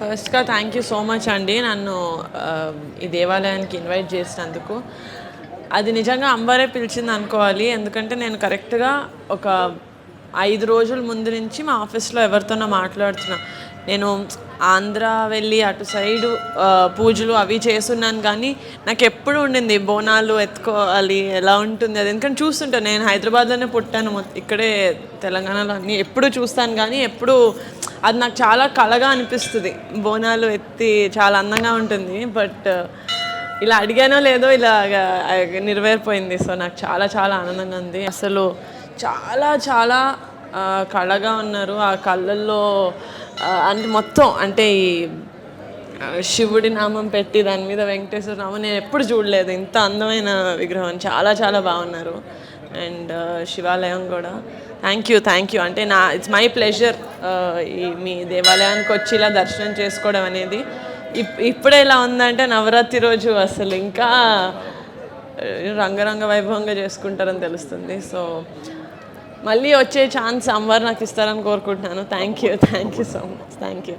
ఫస్ట్‌గా thank you so much అండి. నన్ను ఈ దేవాలయానికి ఇన్వైట్ చేసినందుకు. అది నిజంగా అమ్మవారే పిలిచిందనుకోవాలి. ఎందుకంటే నేను కరెక్ట్‌గా ఒక 5 రోజుల ముందు నుంచి మా ఆఫీస్‌లో ఎవరితోనో మాట్లాడుతున్నా. నేను ఆంధ్ర వెళ్ళి అటు సైడు పూజలు అవి చేసున్నాను గానీ, నాకెప్పుడు ఉండింది బోనాలు ఎత్తుకోవాలి, ఎలా ఉంటుంది అది. ఎందుకంటే చూస్తుంటా, నేను హైదరాబాద్‌లోనే పుట్టాను. ఇక్కడే తెలంగాణలో అన్నీ ఎప్పుడూ చూస్తాను గానీ, ఎప్పుడూ అది నాకు చాలా కళగా అనిపిస్తది. బోనాలు ఎత్తి చాలా అందంగా ఉంటుంది. బట్ ఇలా అడిగానో లేదో ఇలాగా నెరవేరిపోయింది. సో, నాకు చాలా చాలా ఆనందంగా ఉంది. అసలు చాలా చాలా కళగా ఉన్నారు. ఆ కళ్ళల్లో అంటే మొత్తం అంటే ఈ శివుడి నామం పెట్టి దాని మీద వెంకటేశ్వర నామం నేను ఎప్పుడు చూడలేదు. ఇంత అందమైన విగ్రహం చాలా చాలా బాగున్నారు. అండ్ శివాలయం కూడా థ్యాంక్ యూ అంటే ఇట్స్ మై ప్లెజర్ ఈ మీ దేవాలయానికి వచ్చి ఇలా దర్శనం చేసుకోవడం అనేది. ఇప్పుడే ఇలా ఉందంటే నవరాత్రి రోజు అసలు ఇంకా రంగరంగ వైభవంగా చేసుకుంటారని తెలుస్తుంది. సో మళ్ళీ వచ్చే ఛాన్స్ అమ్మవారు నాకు ఇస్తారని కోరుకుంటున్నాను. Thank you so much. Thank you.